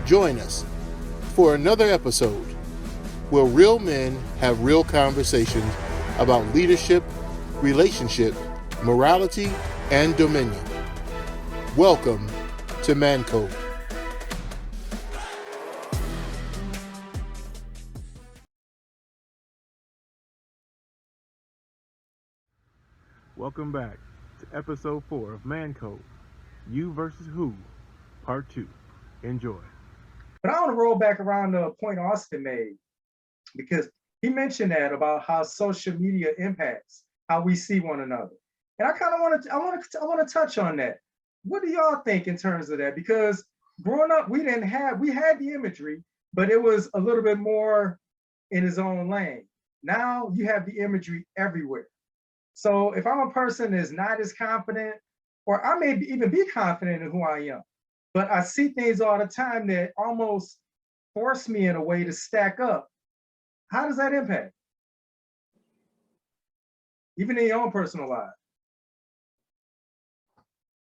Join us for another episode where real men have real conversations about leadership, relationship, morality, and dominion. Welcome to Mancode. Welcome back to episode 4 of Mancode, You versus Who, part 2. Enjoy. But I want to roll back around to a point Austin made, because he mentioned that about how social media impacts how we see one another. And I kind of want to touch on that. What do y'all think in terms of that? Because growing up, we had the imagery, but it was a little bit more in his own lane. Now you have the imagery everywhere. So if I'm a person that's not as confident, or I may even be confident in who I am, but I see things all the time that almost force me in a way to stack up, how does that impact? Even in your own personal life?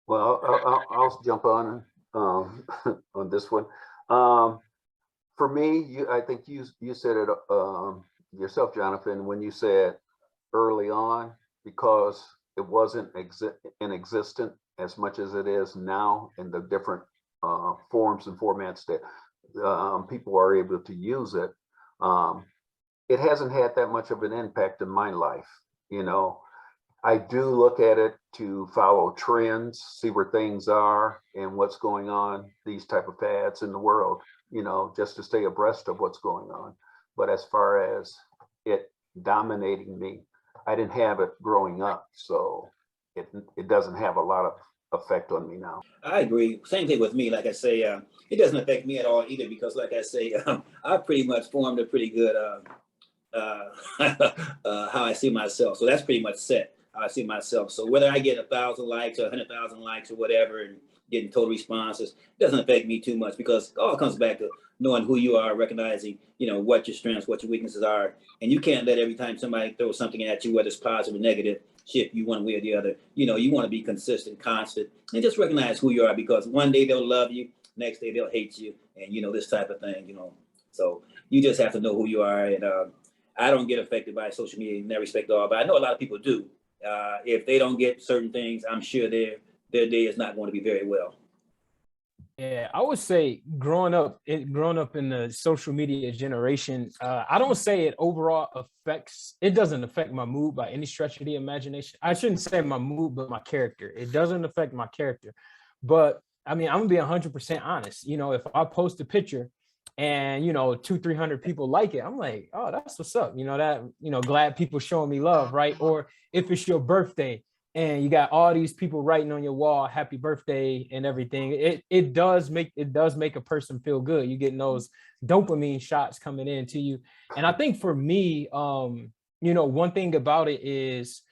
Well, I'll jump on on this one. For me, I think you said it yourself, Jonathan, when you said early on, because it wasn't in existence as much as it is now in the different forms and formats that people are able to use it. It hasn't had that much of an impact in my life. You know, I do look at it to follow trends, see where things are and what's going on, these type of fads in the world, you know, just to stay abreast of what's going on. But as far as it dominating me, I didn't have it growing up, so it doesn't have a lot of effect on me now. I agree. Same thing with me. Like I say, it doesn't affect me at all either, because like I say, I pretty much formed a pretty good how I see myself. So that's pretty much set how I see myself. So whether I get 1,000 likes or 100,000 likes or whatever and getting total responses, it doesn't affect me too much, because it all comes back to knowing who you are, recognizing, you know, what your strengths, what your weaknesses are. And you can't let every time somebody throws something at you, whether it's positive or negative, shift you one way or the other. You know, you want to be consistent, constant, and just recognize who you are, because one day they'll love you, next day they'll hate you, and you know, this type of thing, you know. So you just have to know who you are. And I don't get affected by social media in that respect at all, but I know a lot of people do. If they don't get certain things, I'm sure their day is not going to be very well. Yeah, I would say growing up in the social media generation, I don't say it overall it doesn't affect my mood by any stretch of the imagination. I shouldn't say my mood, but my character. It doesn't affect my character. But I mean, I'm gonna be 100% honest. You know, if I post a picture and, you know, 200-300 people like it, I'm like, oh, that's what's up. You know, that, you know, glad people showing me love, right? Or if it's your birthday and you got all these people writing on your wall, happy birthday and everything, it does make a person feel good. You're getting those dopamine shots coming into you. And I think for me, you know, one thing about it is,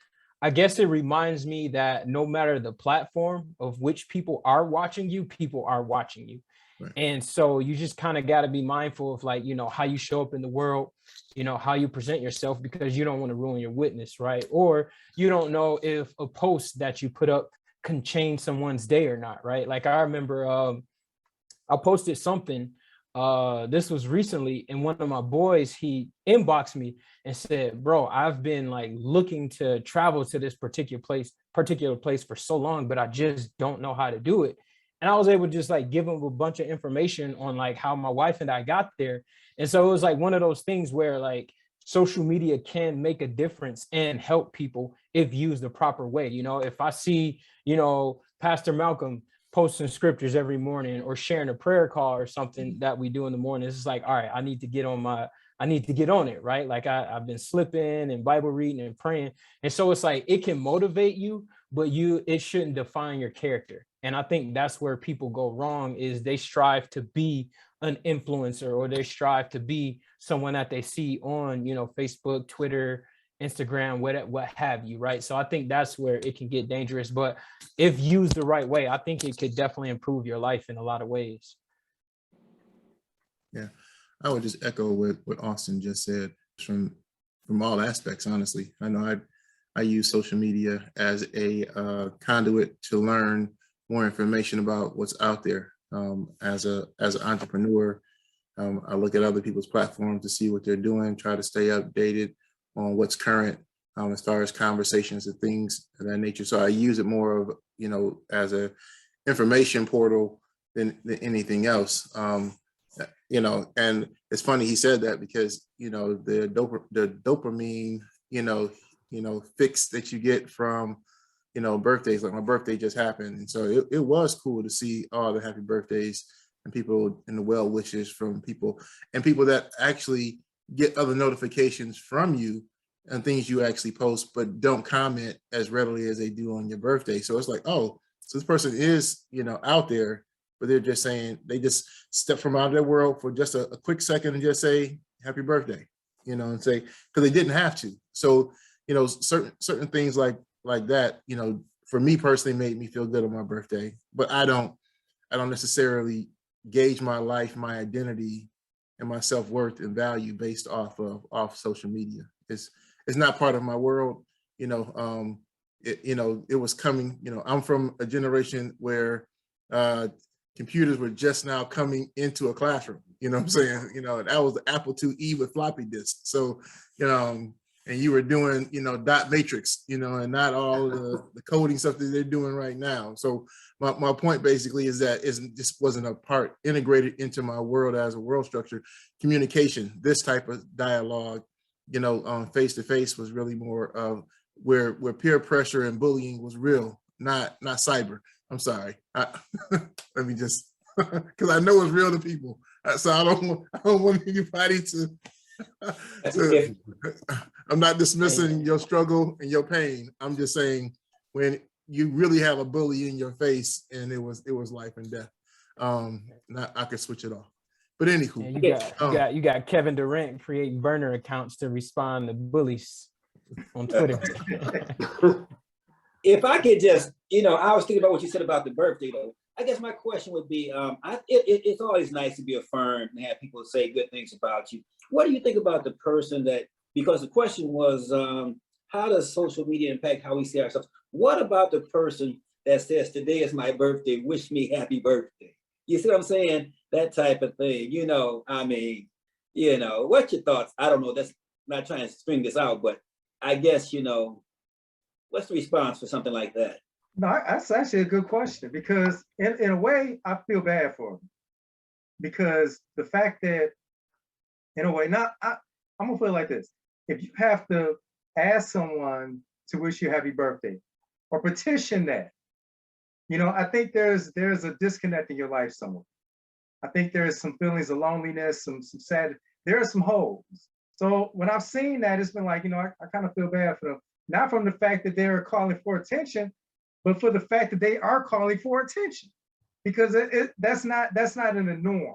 I guess it reminds me that no matter the platform of which people are watching you. Right. And so you just kind of got to be mindful of, like, you know, how you show up in the world, you know, how you present yourself, because you don't want to ruin your witness, right? Or you don't know if a post that you put up can change someone's day or not, right? Like I remember I posted something, this was recently, and one of my boys, he inboxed me and said, bro, I've been like looking to travel to this particular place for so long, but I just don't know how to do it. And I was able to just like give him a bunch of information on like how my wife and I got there. And so it was like one of those things where like social media can make a difference and help people if used the proper way. You know, if I see, you know, Pastor Malcolm posting scriptures every morning or sharing a prayer call or something that we do in the morning, it's like, all right, I need to get on it, right? Like I've been slipping and Bible reading and praying. And so it's like, it can motivate you, but it shouldn't define your character. And I think that's where people go wrong, is they strive to be an influencer, or they strive to be someone that they see on, you know, Facebook, Twitter, Instagram, what have you, right? So I think that's where it can get dangerous. But if used the right way, I think it could definitely improve your life in a lot of ways. Yeah, I would just echo what Austin just said from all aspects, honestly. I know I use social media as a conduit to learn more information about what's out there. As an entrepreneur, I look at other people's platforms to see what they're doing, try to stay updated on what's current as far as conversations and things of that nature. So I use it more of, as a information portal than anything else. And it's funny he said that because, the dopamine, fix that you get from, birthdays, like my birthday just happened. And so it was cool to see all the happy birthdays and people and the well wishes from people and people that actually get other notifications from you and things you actually post, but don't comment as readily as they do on your birthday. So it's like, oh, so this person is, out there, but they're just saying, they just step from out of their world for just a quick second and just say, happy birthday, and say, because they didn't have to. So, certain things like that, for me personally made me feel good on my birthday, but I don't necessarily gauge my life, my identity, and my self-worth and value based off social media. It's not part of my world. It was coming, I'm from a generation where computers were just now coming into a classroom, what I'm saying? That was the Apple IIe with floppy disks. So, and you were doing, dot matrix, and not all the coding stuff that they're doing right now. So my point basically is that this wasn't a part integrated into my world as a world structure. Communication, this type of dialogue, face-to-face was really more of where peer pressure and bullying was real, not cyber. I'm sorry. Let me just, because I know it's real to people. So I don't want anybody to I'm not dismissing your struggle and your pain. I'm just saying when you really have a bully in your face and it was life and death. I could switch it off. But anywho, you got Kevin Durant creating burner accounts to respond to bullies on Twitter. If I could just, I was thinking about what you said about the birthday, though. I guess my question would be, it's always nice to be affirmed and have people say good things about you. What do you think about the person that, because the question was, how does social media impact how we see ourselves? What about the person that says, today is my birthday, wish me happy birthday? You see what I'm saying? That type of thing, what's your thoughts? I don't know, that's not trying to string this out, but I guess, what's the response for something like that? No, that's actually a good question because in a way, I feel bad for him because the fact that, in a way, I'm gonna put it like this. If you have to ask someone to wish you happy birthday or petition that, I think there's a disconnect in your life somewhere. I think there's some feelings of loneliness, some sad, there are some holes. So when I've seen that, it's been like, I kind of feel bad for them. Not from the fact that they're calling for attention, but for the fact that they are calling for attention, because that's not in the norm.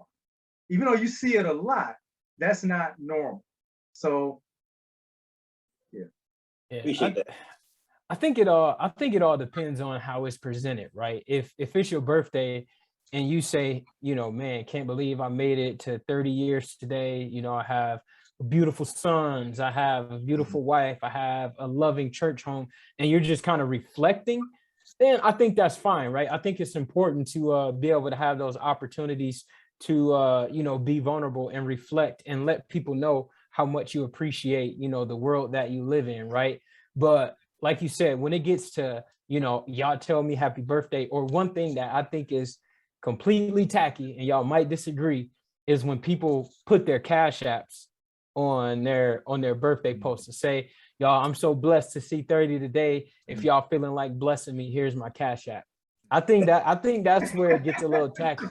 Even though you see it a lot, that's not normal. So, yeah. I think it all depends on how it's presented, right? If it's your birthday and you say, man, can't believe I made it to 30 years today. I have beautiful sons, I have a beautiful wife, I have a loving church home, and you're just kind of reflecting, then I think that's fine, right? I think it's important to be able to have those opportunities to, be vulnerable and reflect and let people know how much you appreciate, the world that you live in, right? But like you said, when it gets to, y'all tell me happy birthday, or one thing that I think is completely tacky, and y'all might disagree, is when people put their cash apps on their birthday post to say, y'all, I'm so blessed to see 30 today. If y'all feeling like blessing me, here's my cash app. I think that's where it gets a little tacky.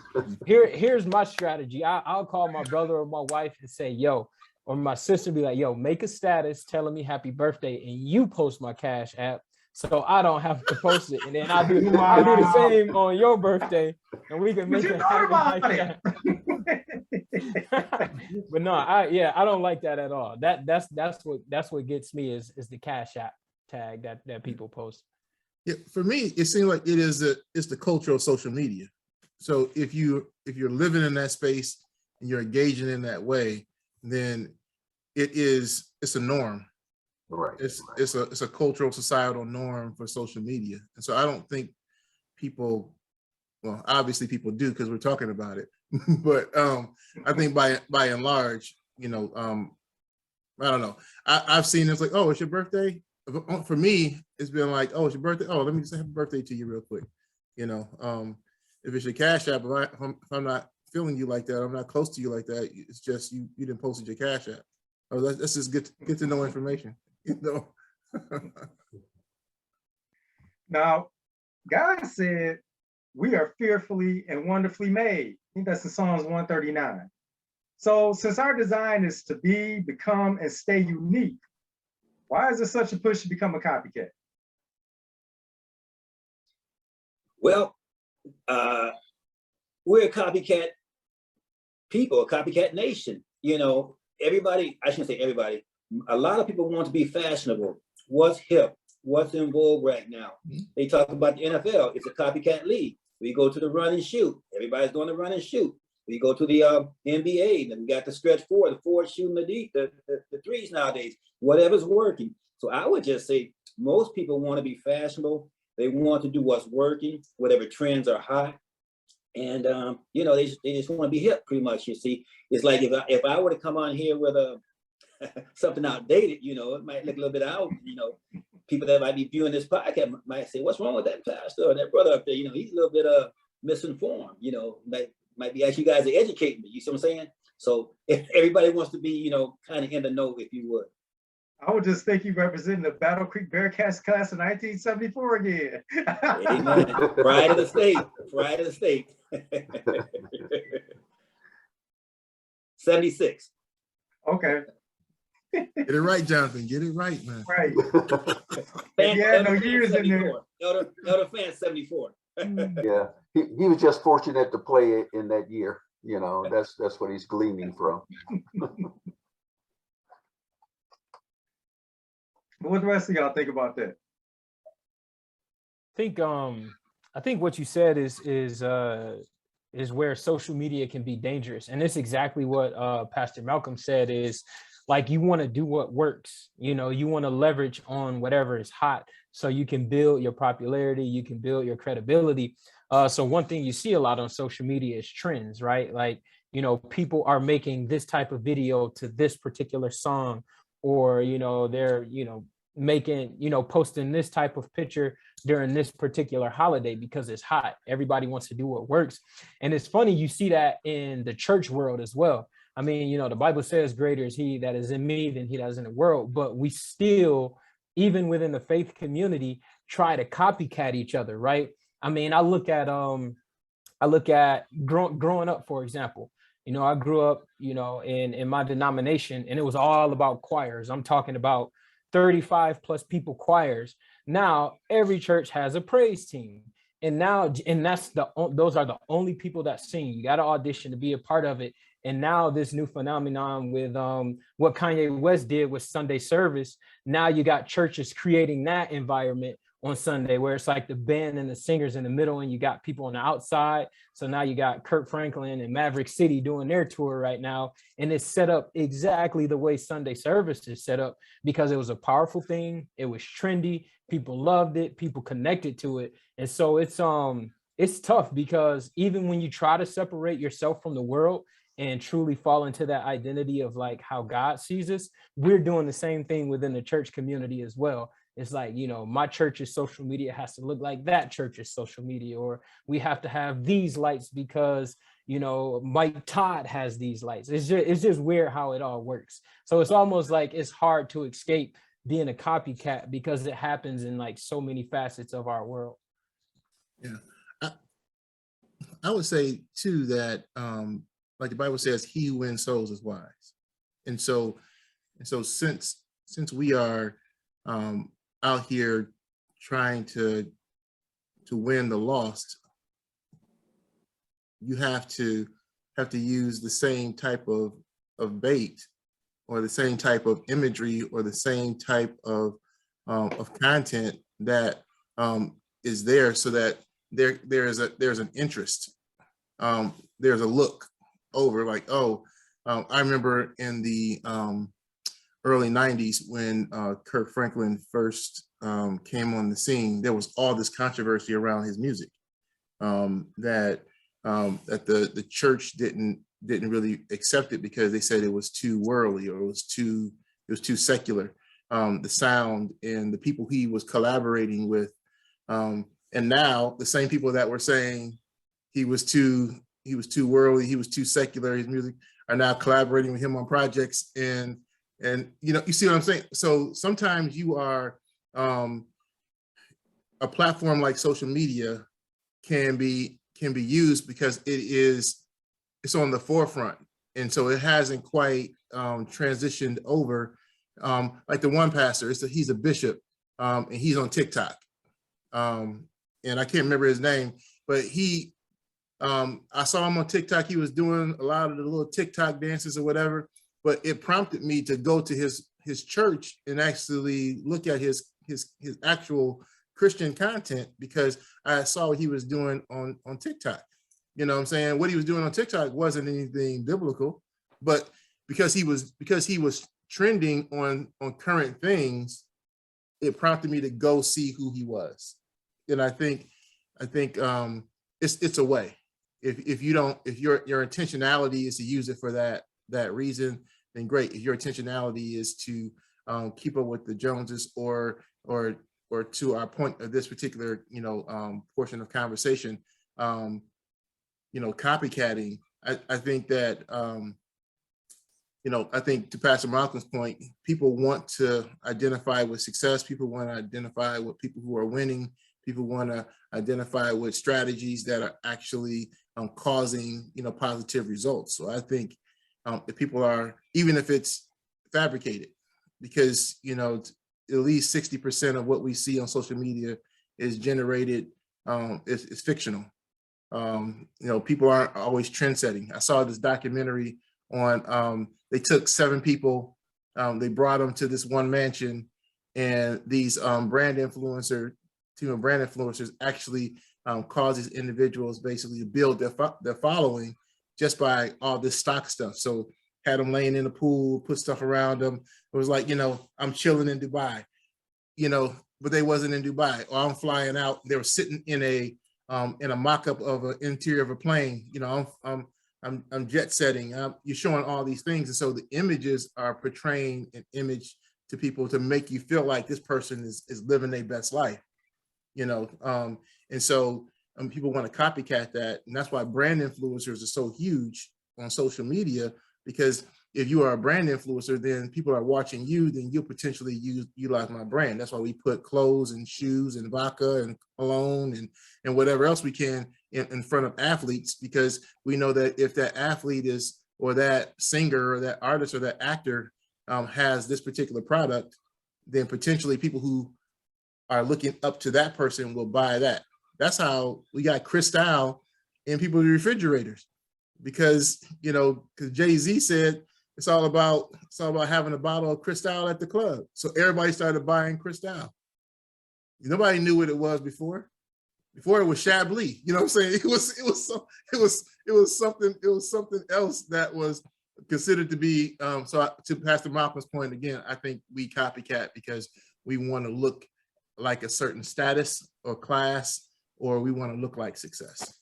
Here's my strategy. I'll call my brother or my wife and say, yo, or my sister be like, yo, make a status telling me happy birthday and you post my cash app so I don't have to post it. And then I'll do the same on your birthday and we can make it happen like that. But no, I don't like that at all. That's what gets me is the cash app tag that people post. Yeah, for me, it seems like it's the culture of social media. So if you're living in that space and you're engaging in that way, then it's a norm. Right. It's a cultural societal norm for social media. And so I don't think people, well, obviously people do because we're talking about it. But I think by and large, you know, I don't know. I've seen it's like, oh, it's your birthday. For me, it's been like, oh, it's your birthday. Oh, let me just say happy birthday to you real quick. You know, if it's your Cash App, if I'm not feeling you like that, I'm not close to you like that. It's just you didn't post your Cash App. Oh, that's just get to know information. You know. Now, God said, we are fearfully and wonderfully made. I think that's in Psalms 139. So since our design is to be, become, and stay unique, why is there such a push to become a copycat? Well, we're a copycat people, a copycat nation. You know, everybody, I shouldn't say everybody, a lot of people want to be fashionable. What's hip? What's in vogue right now? They talk about the NFL. It's a copycat league. We go to the run and shoot. Everybody's doing the run and shoot. We go to the NBA, and we got the stretch four, the four shooting the threes nowadays. Whatever's working. So I would just say most people want to be fashionable. They want to do what's working, whatever trends are hot. And, you know, they just want to be hip pretty much, you see. It's like if I were to come on here with something outdated, you know, it might look a little bit out, you know. People that might be viewing this podcast might say, what's wrong with that pastor or that brother up there? You know, he's a little bit misinformed, you know, might be asking you guys to educate me, you see what I'm saying? So if everybody wants to be, you know, kind of in the know, if you would. I would just think you representing the Battle Creek Bearcats class of 1974 again. Amen. Pride of the state. Pride of the state. 76. Okay. Get it right, Jonathan. Get it right, man. Right. Fan, Yeah, no years in there. Elder Fan 74. Yeah, he was just fortunate to play in that year. You know, that's what he's gleaning from. What the rest of y'all think about that? I think what you said is where social media can be dangerous, and it's exactly what Pastor Malcolm said. Is like you want to do what works. You know, you want to leverage on whatever is hot, so you can build your popularity, you can build your credibility. So one thing you see a lot on social media is trends, right? Like, you know, people are making this type of video to this particular song, or, you know, they're, you know, making, you know, posting this type of picture during this particular holiday because it's hot. Everybody wants to do what works. And it's funny, you see that in the church world as well. I mean, you know, the Bible says greater is he that is in me than he that is in the world, but we still, even within the faith community, try to copycat each other, right? I mean, I look at growing up, for example. You know, I grew up, you know, in my denomination, and it was all about choirs. I'm talking about 35 plus people choirs. Now every church has a praise team, and those are the only people that sing. You got to audition to be a part of it. And now this new phenomenon with what Kanye West did with Sunday service, now you got churches creating that environment on Sunday, where it's like the band and the singers in the middle, and you got people on the outside. So now you got Kirk Franklin and Maverick City doing their tour right now, and it's set up exactly the way Sunday service is set up, because it was a powerful thing. It was trendy. People loved it. People connected to it. And so it's tough, because even when you try to separate yourself from the world and truly fall into that identity of like how God sees us, we're doing the same thing within the church community as well. It's like, you know, my church's social media has to look like that church's social media, or we have to have these lights because, you know, Mike Todd has these lights. It's just weird how it all works. So it's almost like it's hard to escape being a copycat, because it happens in like so many facets of our world. Yeah, I would say too that like the Bible says, he who wins souls is wise. And so since we are out here trying to win the lost, you have to use the same type of bait, or the same type of imagery, or the same type of content that is there, so that there's an interest, there's a look over, like, oh, I remember in the early 90s when Kirk Franklin first came on the scene, there was all this controversy around his music. that the church didn't really accept it because they said it was too worldly or it was too secular. The sound and the people he was collaborating with, and now the same people that were saying he was too worldly, he was too secular, his music, are now collaborating with him on projects. And you see what I'm saying? So sometimes you are a platform like social media can be used because it's on the forefront, and so it hasn't quite transitioned over. Like the one pastor, he's a bishop, and he's on TikTok, and I can't remember his name, but I saw him on TikTok. He was doing a lot of the little TikTok dances or whatever, but it prompted me to go to his church and actually look at his actual Christian content, because I saw what he was doing on TikTok. You know what I'm saying? What he was doing on TikTok wasn't anything biblical, but because he was trending on current things, it prompted me to go see who he was. And I think it's a way. If your intentionality is to use it for that reason, then great. If your intentionality is to keep up with the Joneses or to our point of this particular portion of conversation, copycatting, I think that I think to Pastor Malcolm's point, people want to identify with success. People want to identify with people who are winning. People want to identify with strategies that are actually causing positive results. So I think if people are, even if it's fabricated, because at least 60% of what we see on social media is generated, is fictional. People aren't always trend setting. I saw this documentary on, they took 7 people, they brought them to this one mansion, and these brand influencers actually cause these individuals basically to build their following just by all this stock stuff. So had them laying in the pool, put stuff around them. It was like, I'm chilling in Dubai, but they wasn't in Dubai. Or I'm flying out. They were sitting in a mock-up of an interior of a plane. I'm jet setting. You're showing all these things, and so the images are portraying an image to people to make you feel like this person is living their best life. And so people want to copycat that, and that's why brand influencers are so huge on social media, because if you are a brand influencer, then people are watching you, then you'll potentially utilize my brand. That's why we put clothes and shoes and vodka and cologne and whatever else we can in front of athletes, because we know that if that athlete is, or that singer or that artist or that actor has this particular product, then potentially people who are looking up to that person will buy that. That's how we got Cristal in people's refrigerators, because Jay-Z said it's all about having a bottle of Cristal at the club. So everybody started buying Cristal. Nobody knew what it was before. Before it was Chablis. You know what I'm saying? It was something else that was considered to be. So to Pastor Malcolm's point again, I think we copycat because we want to look like a certain status or class, or we want to look like success.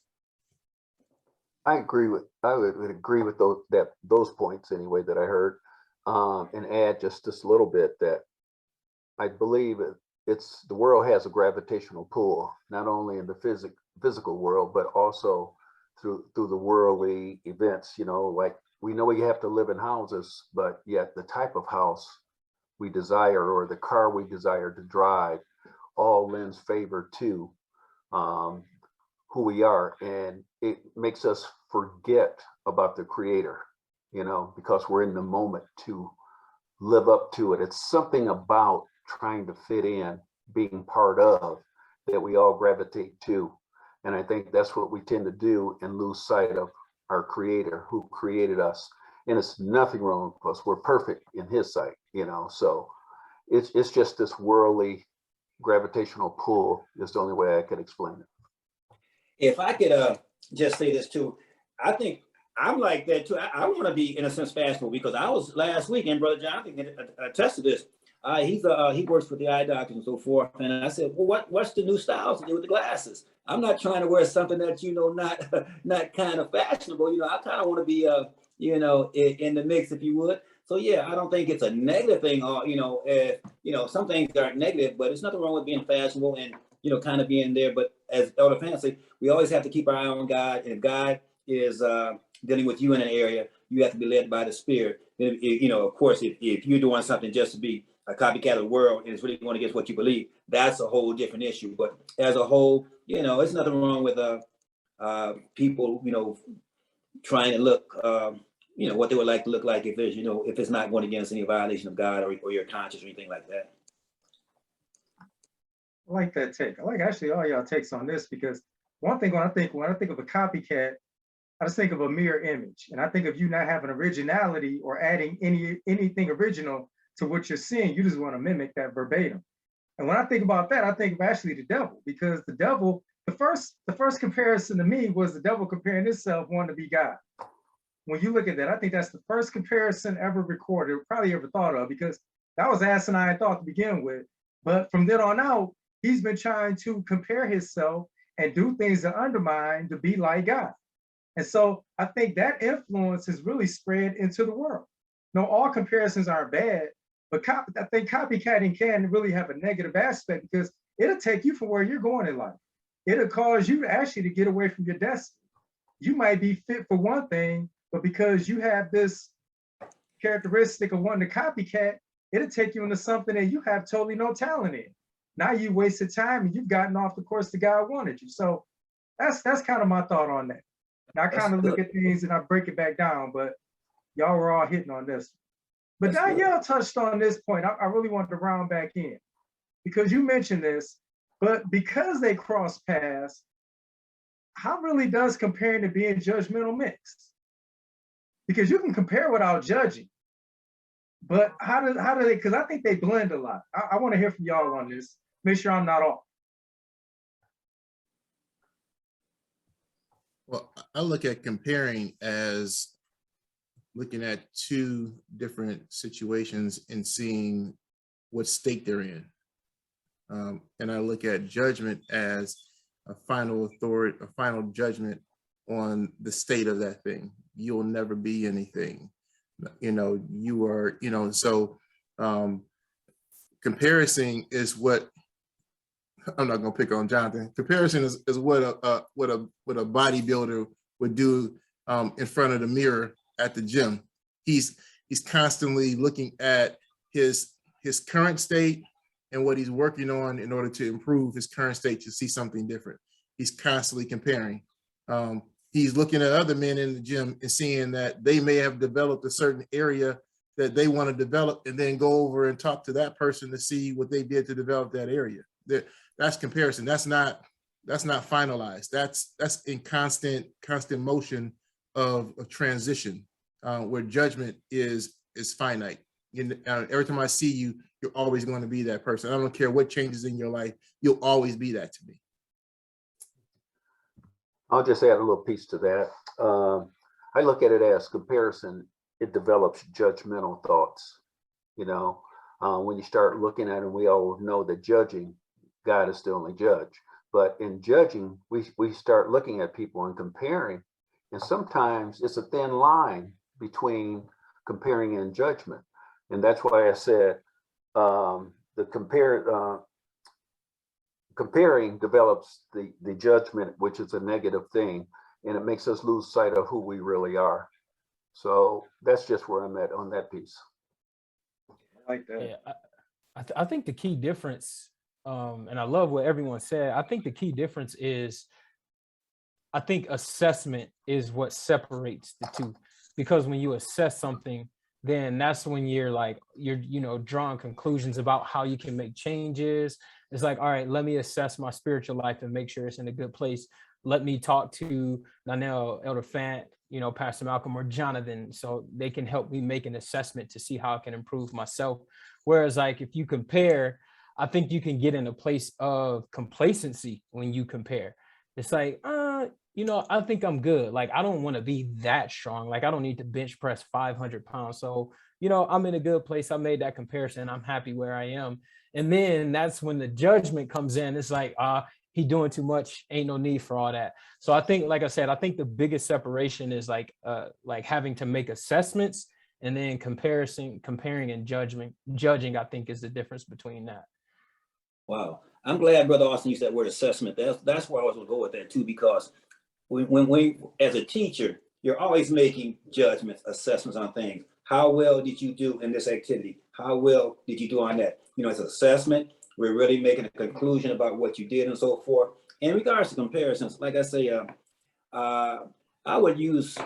I would agree with those points anyway that I heard, and add just a little bit that I believe the world has a gravitational pull, not only in the physical world, but also through the worldly events. Like we know we have to live in houses, but yet the type of house we desire or the car we desire to drive all lends favor to who we are, and it makes us forget about the creator, because we're in the moment to live up to it. It's something about trying to fit in, being part of, that we all gravitate to. And I think that's what we tend to do and lose sight of our creator who created us. And it's nothing wrong with us. We're perfect in his sight, so it's just this worldly gravitational pull is the only way I could explain it. If I could just say this too, I think I'm like that too. I want to be, in a sense, fashionable, because I was last week, and Brother John, I think attested to this. He works with the eye doctors and so forth. And I said, well, what's the new styles to do with the glasses? I'm not trying to wear something that, not kind of fashionable. I kind of want to be, in the mix, if you would. So yeah, I don't think it's a negative thing. Or some things aren't negative, but it's nothing wrong with being fashionable and kind of being there. But as Elder Fancy, we always have to keep our eye on God. And if God is dealing with you in an area, you have to be led by the Spirit. Of course, if you're doing something just to be a copycat of the world and it's really going against what you believe, that's a whole different issue. But as a whole, it's nothing wrong with people, trying to look, what they would like to look like if there's, if it's not going against any violation of God or your conscience or anything like that. I like that take. I like actually all y'all takes on this, because one thing when I think of a copycat, I just think of a mirror image, and I think of you not having originality or adding anything original to what you're seeing. You just want to mimic that verbatim. And when I think about that, I think of actually the devil, because the devil, the first comparison to me was the devil comparing himself wanting to be God. When you look at that, I think that's the first comparison ever recorded, probably ever thought of, because that was asinine thought to begin with. But from then on out, he's been trying to compare himself and do things to undermine to be like God. And so I think that influence has really spread into the world. No, all comparisons aren't bad, but I think copycatting can really have a negative aspect, because it'll take you from where you're going in life. It'll cause you to get away from your destiny. You might be fit for one thing, but because you have this characteristic of wanting to copycat, it'll take you into something that you have totally no talent in. Now you wasted time and you've gotten off the course that God wanted you. So that's kind of my thought on that. Now I kind of look at things and I break it back down, but y'all were all hitting on this. But Danielle touched on this point. I really wanted to round back in, because you mentioned this, but because they cross paths, how really does comparing to being judgmental mix? Because you can compare without judging, but how do they, because I think they blend a lot. I want to hear from y'all on this. Make sure I'm not off. Well, I look at comparing as looking at two different situations and seeing what state they're in. And I look at judgment as a final authority, a final judgment on the state of that thing. You'll never be anything. You are, so comparison is what, I'm not gonna pick on Jonathan. Comparison is what a bodybuilder would do in front of the mirror at the gym. He's constantly looking at his current state and what he's working on in order to improve his current state to see something different. He's constantly comparing. He's looking at other men in the gym and seeing that they may have developed a certain area that they want to develop, and then go over and talk to that person to see what they did to develop that area. That's comparison. That's not finalized. That's in constant motion of transition, where judgment is finite. Every time I see you, you're always going to be that person. I don't care what changes in your life, you'll always be that to me. I'll just add a little piece to that. I look at it as comparison. It develops judgmental thoughts. When you start looking at it, we all know that judging, God is the only judge. But in judging, we start looking at people and comparing. And sometimes it's a thin line between comparing and judgment. And that's why I said comparing develops the judgment, which is a negative thing, and it makes us lose sight of who we really are. So that's just where I'm at on that piece. I like that. Yeah, I think the key difference, and I love what everyone said. I think the key difference is, I think assessment is what separates the two, because when you assess something, then that's when you're drawing conclusions about how you can make changes. It's like, all right, let me assess my spiritual life and make sure it's in a good place. Let me talk to Danielle, Elder Fant, Pastor Malcolm, or Jonathan, so they can help me make an assessment to see how I can improve myself. Whereas like if you compare, I think you can get in a place of complacency when you compare. It's like, I think I'm good. Like, I don't want to be that strong. Like, I don't need to bench press 500 pounds. So, I'm in a good place. I made that comparison. I'm happy where I am. And then that's when the judgment comes in. It's like, he doing too much, ain't no need for all that. So I think, like I said, I think the biggest separation is like having to make assessments, and then comparing and judging, I think, is the difference between that. Wow. I'm glad Brother Austin used that word assessment. That's where I was going to go with that too, because when as a teacher, you're always making judgments, assessments on things. How well did you do in this activity? How well did you do on that? You know, it's an assessment. We're really making a conclusion about what you did and so forth. In regards to comparisons, like I say, I would use,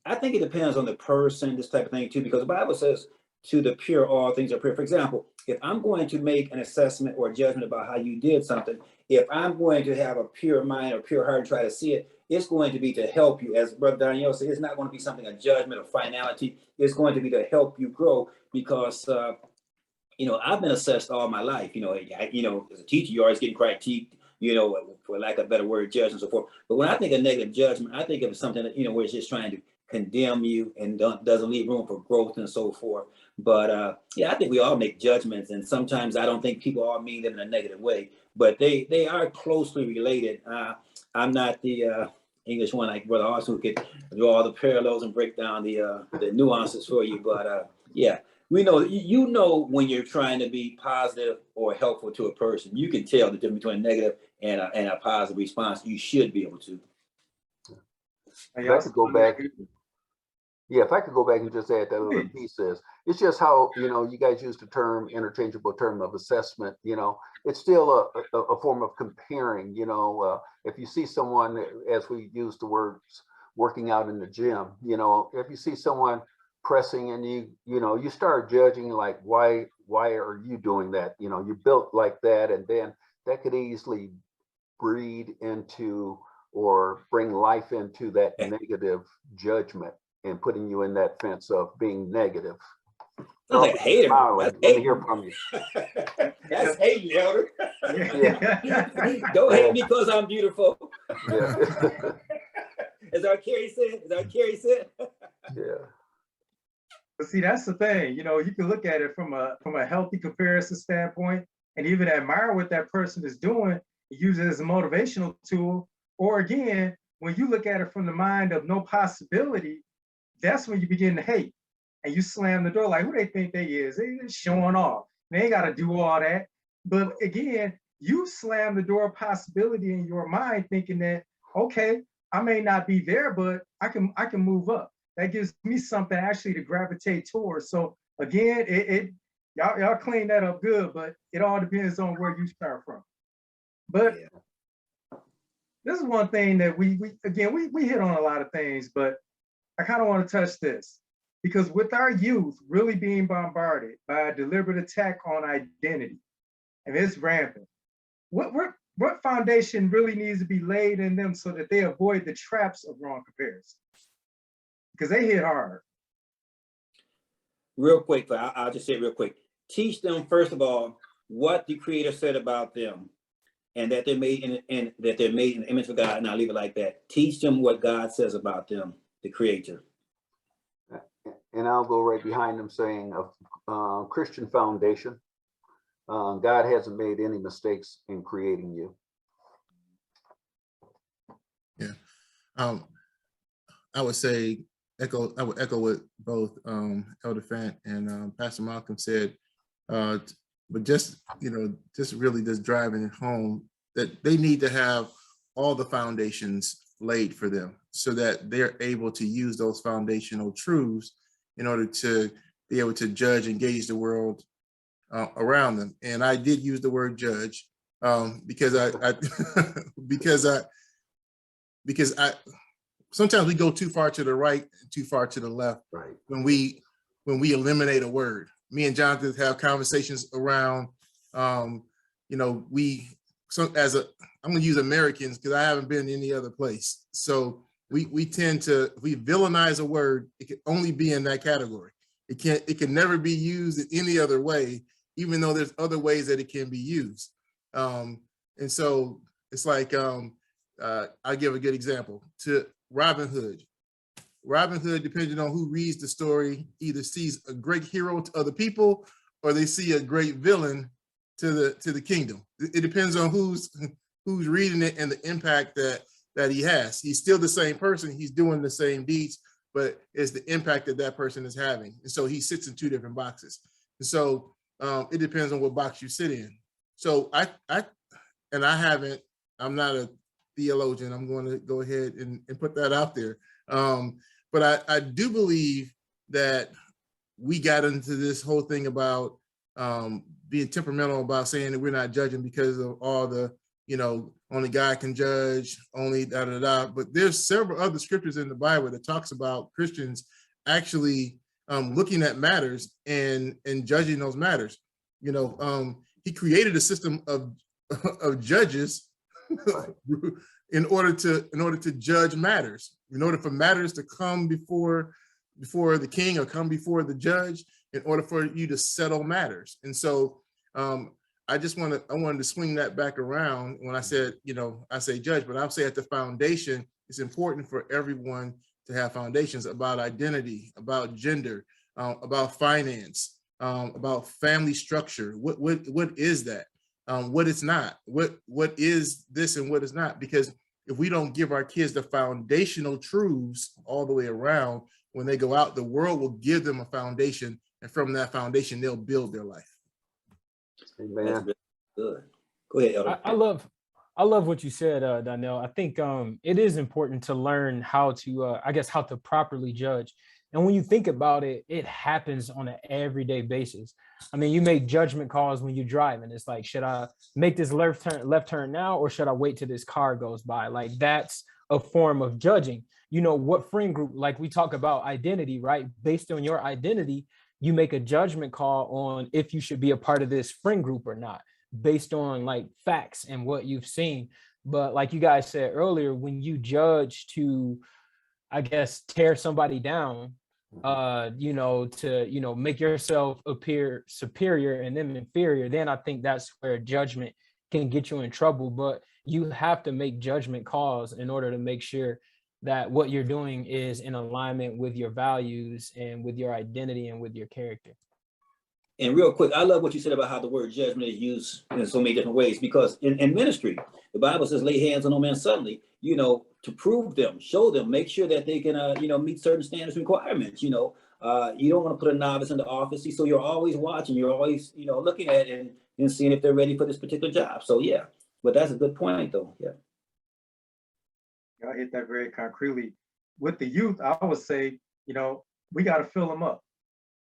I think it depends on the person, this type of thing too, because the Bible says, to the pure, all things are pure. For example, if I'm going to make an assessment or judgment about how you did something, if I'm going to have a pure mind or pure heart and try to see it, it's going to be to help you. As Brother Daniel said, it's not going to be something, a judgment or finality. It's going to be to help you grow, because you know, I've been assessed all my life. You know, as a teacher, you're always getting critiqued, you know, for lack of a better word, judge and so forth. But when I think of negative judgment, I think of something that, you know, where it's just trying to condemn you and doesn't leave room for growth and so forth. But yeah, I think we all make judgments, and sometimes I don't think people all mean them in a negative way, but they are closely related. I'm not the English one like Brother Austin, who could draw all the parallels and break down the nuances for you. But yeah, we know, you know, when you're trying to be positive or helpful to a person, you can tell the difference between a negative and a positive response. You should be able to. If I could go back, yeah, if I could go back and just add that little piece is, it's just how, you know, you guys use the term, interchangeable term of assessment, you know, it's still a form of comparing, you know, if you see someone, as we use the words, working out in the gym, you know, if you see someone pressing and you know, you start judging, like, why are you doing that? You know, you're built like that. And then that could easily breed into or bring life into that negative judgment and putting you in that fence of being negative. Sounds like a hater. Let me hear from you. That's hating, Elder. Yeah. Don't hate me because I'm beautiful. Yeah. As our Carrie said. Yeah. But see, that's the thing. You know, you can look at it from a healthy comparison standpoint, and even admire what that person is doing, use it as a motivational tool. Or again, when you look at it from the mind of no possibility, that's when you begin to hate, and you slam the door, like, who they think they is? They just showing off. They ain't got to do all that. But again, you slam the door of possibility in your mind, thinking that, okay, I may not be there, but I can move up. That gives me something actually to gravitate towards. So again, y'all clean that up good, but it all depends on where you start from. But yeah, this is one thing that we hit on a lot of things, but I kind of want to touch this, because with our youth really being bombarded by a deliberate attack on identity, and it's rampant, what foundation really needs to be laid in them so that they avoid the traps of wrong comparison? Because they hit hard. Real quick, I'll just say it real quick. Teach them, first of all, what the Creator said about them, and that they're made in that they're made in the image of God, and I'll leave it like that. Teach them what God says about them, the Creator. And I'll go right behind them, saying a Christian foundation. God hasn't made any mistakes in creating you. Yeah. I would say, I would echo what both Elder Fant and Pastor Malcolm said, but just, you know, just really just driving it home that they need to have all the foundations laid for them so that they're able to use those foundational truths in order to be able to judge and gauge the world around them. And I did use the word judge because I sometimes we go too far to the right, too far to the left. Right. When we eliminate a word. Me and Jonathan have conversations around, you know, I'm gonna use Americans because I haven't been any other place. So we tend to, if we villainize a word, it can only be in that category. It can never be used in any other way, even though there's other ways that it can be used. And so it's like, I'll give a good example to Robin Hood. Robin Hood, depending on who reads the story, either sees a great hero to other people or they see a great villain to the kingdom. It depends on who's who's reading it and the impact that he has. He's still the same person. He's doing the same deeds, but it's the impact that that person is having. And so he sits in two different boxes. And so it depends on what box you sit in. So I'm not a theologian. I'm going to go ahead and put that out there. But I do believe that we got into this whole thing about being temperamental, about saying that we're not judging because of all the, only God can judge, only da-da-da. But there's several other scriptures in the Bible that talks about Christians actually looking at matters and judging those matters. He created a system of judges in order to judge matters, in order for matters to come before the king or come before the judge, in order for you to settle matters. And so I wanted to swing that back around when I said, I say judge, but I'll say at the foundation, it's important for everyone to have foundations about identity, about gender, about finance, about family structure. What is that? What it's not, what is this and what is not? Because if we don't give our kids the foundational truths all the way around, when they go out, the world will give them a foundation, and from that foundation, they'll build their life. Amen. That's really good. Go ahead, Elder. I love what you said, Donnell. I think it is important to learn how to, how to properly judge. And when you think about it, it happens on an everyday basis. I mean, you make judgment calls when you drive, and it's like, should I make this left turn now, or should I wait till this car goes by? Like, that's a form of judging. What friend group, like we talk about identity, right? Based on your identity, you make a judgment call on if you should be a part of this friend group or not, based on like facts and what you've seen. But like you guys said earlier, when you judge to, tear somebody down, to make yourself appear superior and them inferior, then I think that's where judgment can get you in trouble. But you have to make judgment calls in order to make sure that what you're doing is in alignment with your values and with your identity and with your character. And real quick, I love what you said about how the word judgment is used in so many different ways, because in ministry, the Bible says, lay hands on no man suddenly, to prove them, show them, make sure that they can, meet certain standards and requirements. You don't want to put a novice in the office. So you're always watching, you're always, looking at it and seeing if they're ready for this particular job. So yeah, but that's a good point though. Yeah. I hit that very concretely. With the youth, I would say, we got to fill them up.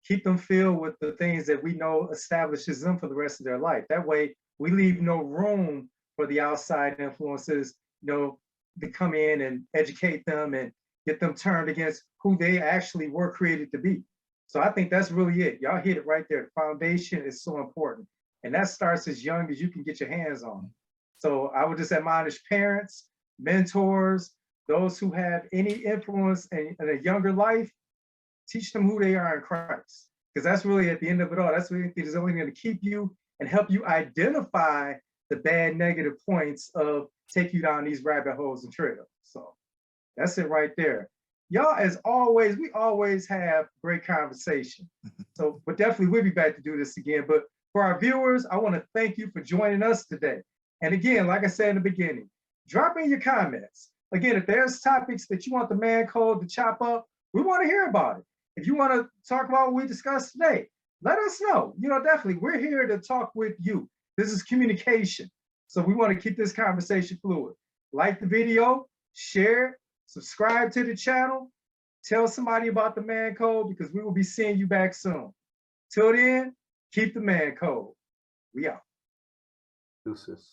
Keep them filled with the things that we know establishes them for the rest of their life. That way, we leave no room for the outside influences, to come in and educate them and get them turned against who they actually were created to be. So I think that's really it. Y'all hit it right there. The foundation is so important. And that starts as young as you can get your hands on. So I would just admonish parents, mentors, those who have any influence in a younger life, teach them who they are in Christ. Because that's really at the end of it all, that's really is only going to keep you and help you identify the bad negative points of take you down these rabbit holes and trails. So that's it right there. Y'all, as always, we always have great conversation. So, but definitely we'll be back to do this again. But for our viewers, I want to thank you for joining us today. And again, like I said in the beginning, drop in your comments. Again, if there's topics that you want the Mancode to chop up, we want to hear about it. If you want to talk about what we discussed today, let us know. Definitely, we're here to talk with you. This is communication. So we want to keep this conversation fluid. Like the video, share it, subscribe to the channel, tell somebody about the Mancode, because we will be seeing you back soon. Till then, keep the Mancode. We out. Deuces.